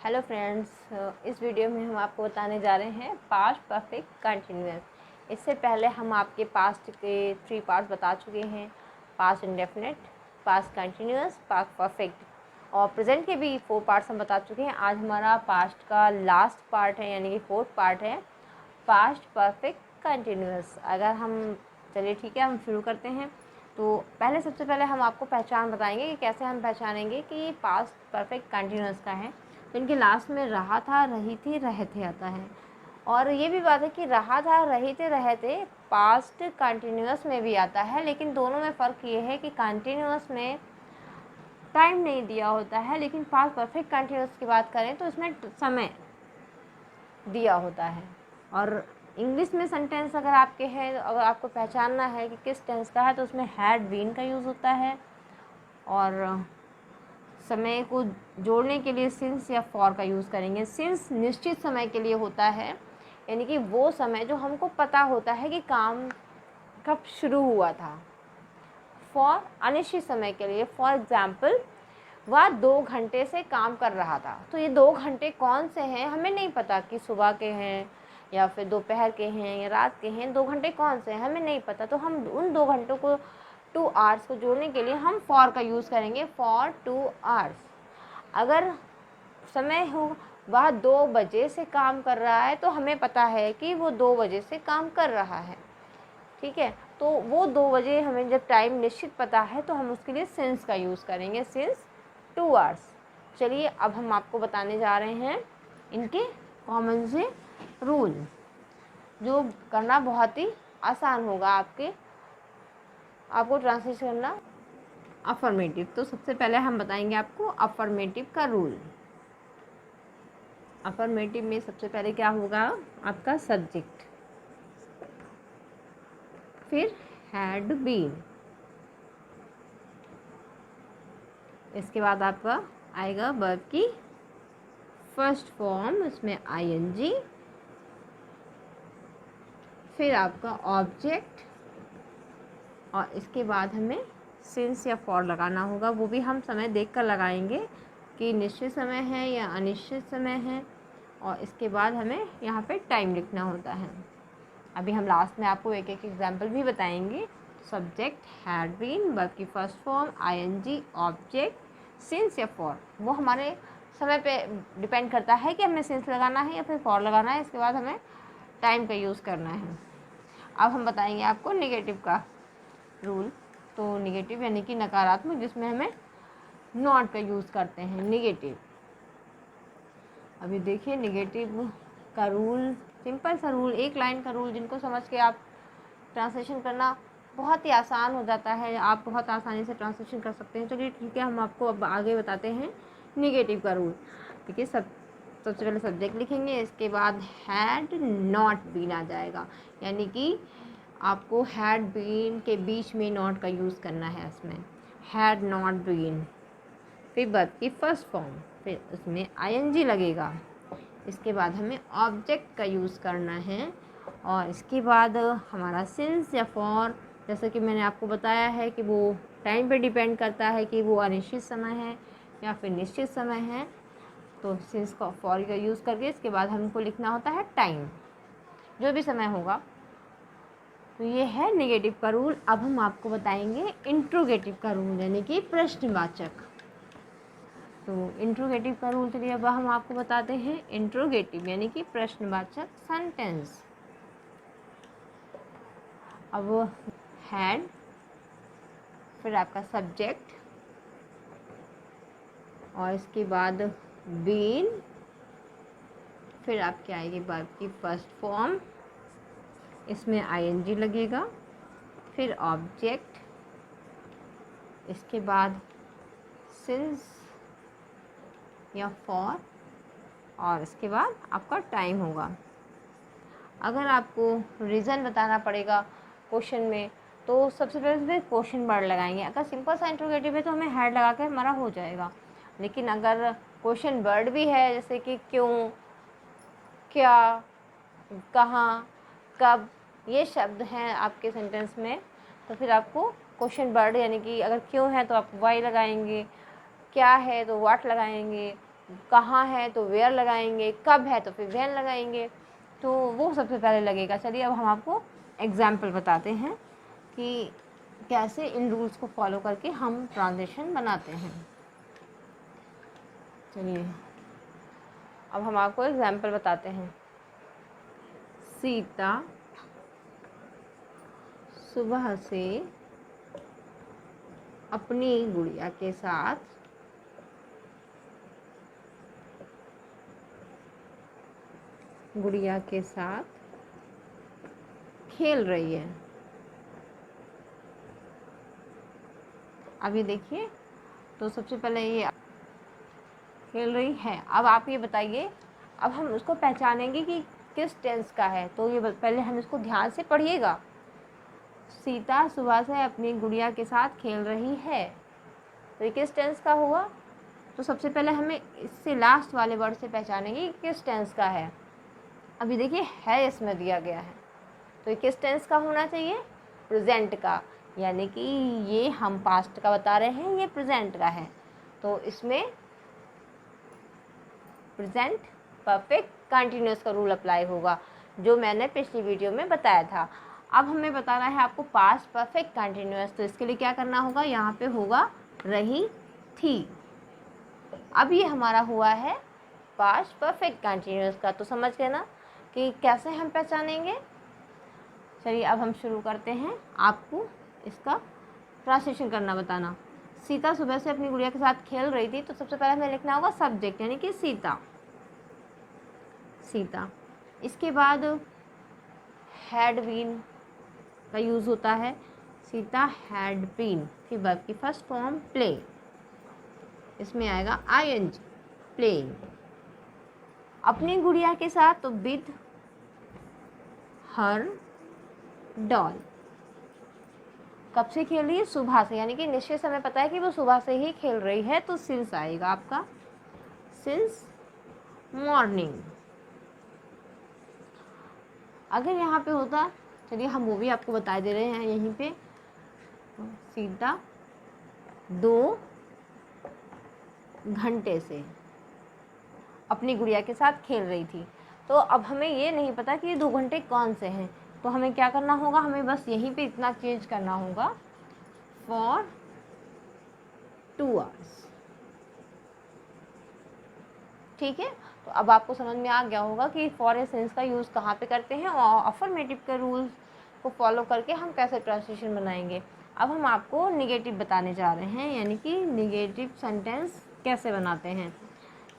Hello friends, इस video में हम आपको बताने जा रहे हैं पास्ट परफेक्ट कंटिन्यूअस। इससे पहले हम आपके पास्ट के 3 पार्ट्स बता चुके हैं। Past indefinite, past continuous, past perfect और प्रेजेंट के भी 4 पार्ट्स हम बता चुके हैं। आज हमारा पास्ट का लास्ट पार्ट है, यानी कि 4th पार्ट है, पास्ट परफेक्ट कंटिन्यूअस। अगर हम चलिए ठीक है, हम शुरू करते हैं। तो सबसे पहले हम आपको पहचान बताएंगे कि कैसे हम पहचानेंगे कि ये पास्ट परफेक्ट कंटिन्यूअस का है। तो इनके लास्ट में रहा था, रही थी, रहे थे आता है। और ये भी बात है कि रहा था, रही थे, रहे थे पास्ट कंटिन्यूअस में भी आता है, लेकिन दोनों में फ़र्क ये है कि कंटिन्यूअस में टाइम नहीं दिया होता है, लेकिन पास्ट परफेक्ट कंटिन्यूअस की बात करें तो इसमें समय दिया होता है। और इंग्लिश में सेंटेंस अगर आपके हैं, अगर आपको पहचानना है कि किस टेंस का है, तो उसमें हैड बीन का यूज़ होता है। और समय को जोड़ने के लिए सिंस या फॉर का यूज़ करेंगे। सिंस निश्चित समय के लिए होता है, यानी कि वो समय जो हमको पता होता है कि काम कब शुरू हुआ था। फॉर अनिश्चित समय के लिए, फॉर एग्ज़ाम्पल वह 2 घंटे से काम कर रहा था। तो ये 2 घंटे कौन से हैं हमें नहीं पता, कि सुबह के हैं या फिर दोपहर के हैं या रात के हैं। 2 घंटे कौन से हैं हमें नहीं पता, तो हम उन 2 घंटों को 2 आवर्स को जोड़ने के लिए हम फॉर का यूज़ करेंगे, फॉर 2 आवर्स। अगर समय हो वह 2 बजे से काम कर रहा है, तो हमें पता है कि वो 2 बजे से काम कर रहा है, ठीक है। तो वो 2 बजे हमें जब टाइम निश्चित पता है, तो हम उसके लिए सिंस का यूज़ करेंगे, सिंस 2 आवर्स। चलिए अब हम आपको बताने जा रहे हैं इनके कॉमन से रूल, जो करना बहुत ही आसान होगा आपको ट्रांसलेट करना। अफर्मेटिव, तो सबसे पहले हम बताएंगे आपको अफर्मेटिव का रूल। अफर्मेटिव में सबसे पहले क्या होगा, आपका सब्जेक्ट, फिर हैड बीन, इसके बाद आपका आएगा वर्ब की फर्स्ट फॉर्म, इसमें आईएनजी, फिर आपका ऑब्जेक्ट, और इसके बाद हमें सिंस या फॉर लगाना होगा। वो भी हम समय देखकर लगाएंगे कि निश्चित समय है या अनिश्चित समय है, और इसके बाद हमें यहाँ पे टाइम लिखना होता है। अभी हम लास्ट में आपको एक एक एग्जाम्पल भी बताएंगे। सब्जेक्ट, हैड बीन, वर्ब की first form, ING, object, since या फॉर। वो हमारे समय पे डिपेंड करता है कि हमें सिंस लगाना है या फिर फॉर लगाना है। इसके बाद हमें टाइम का यूज़ करना है। अब हम बताएंगे आपको नेगेटिव का रूल। तो नेगेटिव यानी कि नकारात्मक, जिसमें हमें नॉट का यूज़ करते हैं, नेगेटिव। अभी देखिए नेगेटिव का रूल, सिंपल सा रूल, एक लाइन का रूल, जिनको समझ के आप ट्रांसलेशन करना बहुत ही आसान हो जाता है, आप बहुत आसानी से ट्रांसलेशन कर सकते हैं। चलिए ठीक है, हम आपको अब आगे बताते हैं नेगेटिव का रूल। देखिए सबसे पहले सब्जेक्ट लिखेंगे, इसके बाद हैड नॉट बीन आ जाएगा, यानी कि आपको हैड बीन के बीच में नॉट का यूज़ करना है इसमें, हैड नॉट बीन। फिर वर्ब की फर्स्ट फॉर्म, फिर उसमें आईएनजी लगेगा। इसके बाद हमें ऑब्जेक्ट का यूज़ करना है, और इसके बाद हमारा सिंस या फॉर, जैसे कि मैंने आपको बताया है कि वो टाइम पे डिपेंड करता है कि वो अनिश्चित समय है या फिर निश्चित समय है। तो सिंस का फॉर का यूज़ करके इसके बाद हमको लिखना होता है टाइम, जो भी समय होगा। तो ये है नेगेटिव का रूल। अब हम आपको बताएंगे इंट्रोगेटिव का रूल, यानी कि प्रश्नवाचक। तो इंट्रोगेटिव का रूल चलिए अब हम आपको बताते हैं। इंट्रोगेटिव यानी कि प्रश्नवाचक सेंटेंस। अब हैड, फिर आपका सब्जेक्ट, और इसके बाद बीन, फिर आपकी आएगी वर्ब की फर्स्ट फॉर्म, इसमें आईएनजी लगेगा, फिर ऑब्जेक्ट, इसके बाद सिंस या फॉर, और इसके बाद आपका टाइम होगा। अगर आपको रीज़न बताना पड़ेगा क्वेश्चन में, तो सबसे पहले क्वेश्चन वर्ड लगाएंगे। अगर सिंपल सा इंट्रोगेटिव है तो हमें हैड लगा के हमारा हो जाएगा। लेकिन अगर क्वेश्चन वर्ड भी है, जैसे कि क्यों, क्या, कहाँ, कब, ये शब्द हैं आपके सेंटेंस में, तो फिर आपको क्वेश्चन वर्ड, यानी कि अगर क्यों है तो आप वाई लगाएंगे, क्या है तो व्हाट लगाएंगे, कहाँ है तो वेयर लगाएंगे, कब है तो फिर व्हेन लगाएंगे, तो वो सबसे पहले लगेगा। चलिए अब हम आपको एग्जाम्पल बताते हैं कि कैसे इन रूल्स को फॉलो करके हम ट्रांजिशन बनाते हैं। चलिए अब हम आपको एग्जाम्पल बताते हैं। सीता सुबह से अपनी गुड़िया के साथ खेल रही है। अभी देखिए, तो सबसे पहले ये खेल रही है। अब आप ये बताइए, अब हम उसको पहचानेंगे कि किस टेंस का है, तो ये पहले हम इसको ध्यान से पढ़िएगा। सीता सुबह से अपनी गुड़िया के साथ खेल रही है, तो ये किस टेंस का हुआ? तो सबसे पहले हमें इससे लास्ट वाले वर्ड से पहचानेंगे कि किस टेंस का है। अभी देखिए है इसमें दिया गया है, तो ये किस टेंस का होना चाहिए? प्रेजेंट का, यानी कि ये हम पास्ट का बता रहे हैं, ये प्रेजेंट का है, तो इसमें प्रेजेंट परफेक्ट कंटिन्यूअस का रूल अप्लाई होगा, जो मैंने पिछली वीडियो में बताया था। अब हमें बताना है आपको पास्ट परफेक्ट कंटिन्यूअस, तो इसके लिए क्या करना होगा? यहाँ पे होगा रही थी। अब ये हमारा हुआ है पास्ट परफेक्ट कंटिन्यूअस का, तो समझ गए ना कि कैसे हम पहचानेंगे। चलिए अब हम शुरू करते हैं, आपको इसका ट्रांसलेशन करना बताना। सीता सुबह से अपनी गुड़िया के साथ खेल रही थी, तो सबसे पहले हमें लिखना होगा सब्जेक्ट, यानी कि सीता। सीता, इसके बाद हैड बीन का यूज़ होता है। सीता हैड बीन, फिर वर्ब की फर्स्ट फॉर्म प्ले, इसमें आएगा ing प्लेइंग। अपनी गुड़िया के साथ, तो विद हर डॉल। कब से खेल रही है? सुबह से, यानी कि निश्चित समय पता है कि वो सुबह से ही खेल रही है, तो सिंस आएगा आपका, सिंस मॉर्निंग। अगर यहाँ पे होता, चलिए हम वो भी आपको बता दे रहे हैं यहीं पे। सीता 2 घंटे से अपनी गुड़िया के साथ खेल रही थी, तो अब हमें ये नहीं पता कि ये 2 घंटे कौन से हैं, तो हमें क्या करना होगा? हमें बस यहीं पे इतना चेंज करना होगा, फॉर 2 आवर्स। ठीक है, तो अब आपको समझ में आ गया होगा कि फॉर ए सेंस का यूज़ कहाँ पे करते हैं, और अफर्मेटिव के रूल्स को फॉलो करके हम कैसे ट्रांसलेशन बनाएंगे। अब हम आपको निगेटिव बताने जा रहे हैं, यानी कि निगेटिव सेंटेंस कैसे बनाते हैं।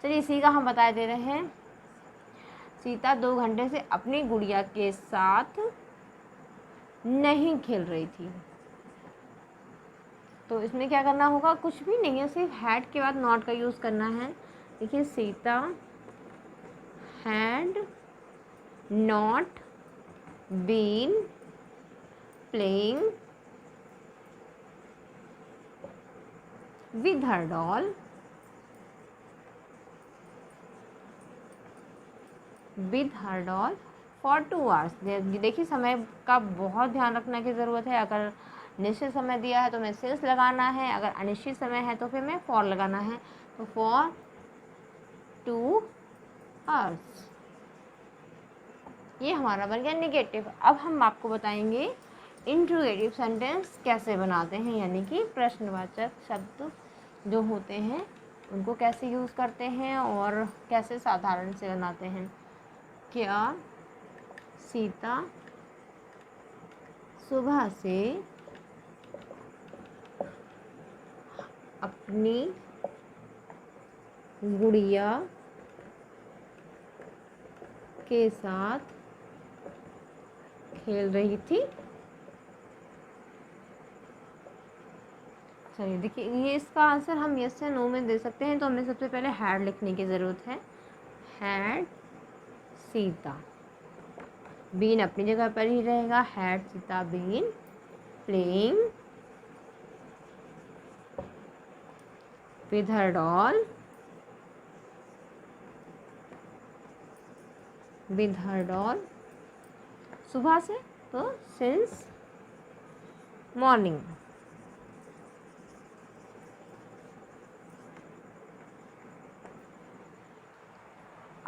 चलिए इसी का हम बता दे रहे हैं। सीता 2 घंटे से अपनी गुड़िया के साथ नहीं खेल रही थी, तो इसमें क्या करना होगा? कुछ भी नहीं है, सिर्फ हैड के बाद नॉट का यूज़ करना है। देखिए, Sita had not been playing with her doll for 2 hours. देखिए समय का बहुत ध्यान रखने की ज़रूरत है। अगर निश्चित समय दिया है तो मैं सिंस लगाना है, अगर अनिश्चित समय है तो फिर मैं फॉर लगाना है, तो फॉर 2 आवर्स। ये हमारा बन गया निगेटिव। अब हम आपको बताएंगे इंट्रोगेटिव सेंटेंस कैसे बनाते हैं, यानी कि प्रश्नवाचक शब्द जो होते हैं उनको कैसे यूज़ करते हैं और कैसे साधारण से बनाते हैं। क्या सीता सुबह से अपनी गुड़िया के साथ खेल रही थी? चलिए देखिए, ये इसका आंसर हम यस या नो में दे सकते हैं, तो हमें सबसे पहले हैड लिखने की ज़रूरत है। हैड सीता, बीन अपनी जगह पर ही रहेगा, had Sita been playing with her doll सुबह से, तो सिंस मॉर्निंग।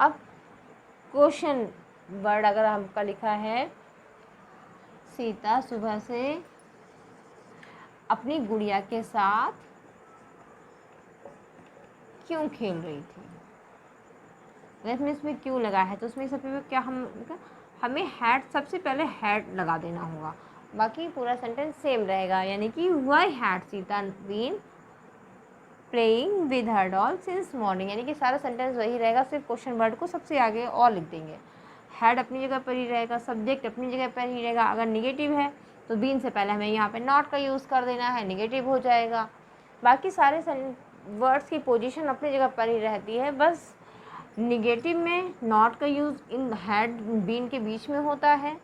अब क्वेश्चन वर्ड अगर हमका लिखा है सीता सुबह से अपनी गुड़िया के साथ क्यों खेल रही थी। अगर इसमें क्यों लगा है तो उसमें सबसे क्या हमें हैड, सबसे पहले हैड लगा देना होगा, बाकी पूरा सेंटेंस सेम रहेगा। यानी कि why had Sita been playing with her doll since morning, यानी कि सारा सेंटेंस वही रहेगा, सिर्फ क्वेश्चन वर्ड को सबसे आगे और लिख देंगे। हैड अपनी जगह पर ही रहेगा, सब्जेक्ट अपनी जगह पर ही रहेगा। अगर निगेटिव है तो बीन से पहले हमें यहाँ पे नॉट का यूज़ कर देना है, निगेटिव हो जाएगा। बाकी सारे वर्ड्स की पोजीशन अपनी जगह पर ही रहती है, बस निगेटिव में नॉट का यूज़ इन हैड बीन के बीच में होता है,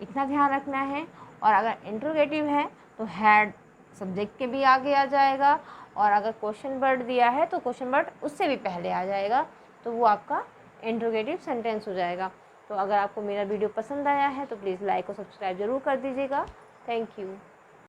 इतना ध्यान रखना है। और अगर इंट्रोगेटिव है तो हैड सब्जेक्ट के भी आगे आ जाएगा, और अगर क्वेश्चन वर्ड दिया है तो क्वेश्चन वर्ड उससे भी पहले आ जाएगा, तो वो आपका इंट्रोगेटिव सेंटेंस हो जाएगा। तो अगर आपको मेरा वीडियो पसंद आया है तो प्लीज़ लाइक और सब्सक्राइब ज़रूर कर दीजिएगा। Thank you.